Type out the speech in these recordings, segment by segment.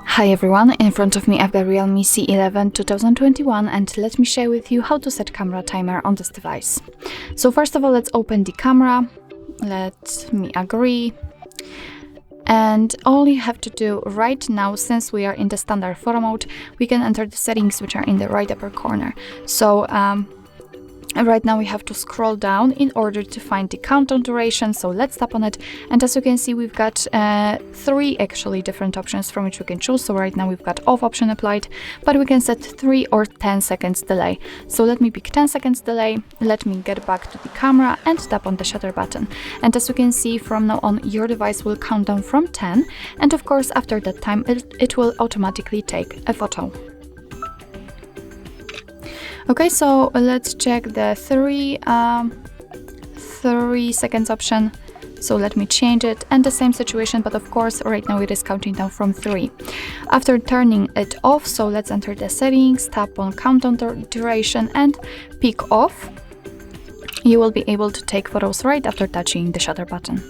Hi everyone, in front of me I've got REALME C11 2021 and let me share with you how to set camera timer on this device. So first of all, let's open the camera, let me agree, and all you have to do right now, since we are in the standard photo mode, we can enter the settings which are in the right upper corner. So right now we have to scroll down in order to find the countdown duration, so let's tap on it, and as you can see we've got three actually different options from which we can choose. So right now we've got off option applied, but we can set 3 or 10 seconds delay. So let me pick 10 seconds delay, let me get back to the camera and tap on the shutter button, and as you can see from now on your device will count down from 10, and of course after that time it will automatically take a photo. Okay, so let's check the 3 seconds option. So let me change it, and the same situation, but of course right now it is counting down from 3. After turning it off, so let's enter the settings, tap on countdown duration and pick off. You will be able to take photos right after touching the shutter button.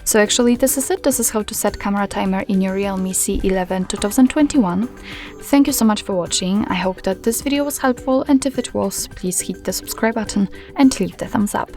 So actually this is it. This is how to set camera timer in your REALME C11 2021. Thank you so much for watching. I hope that this video was helpful, and if it was, please hit the subscribe button and leave the thumbs up.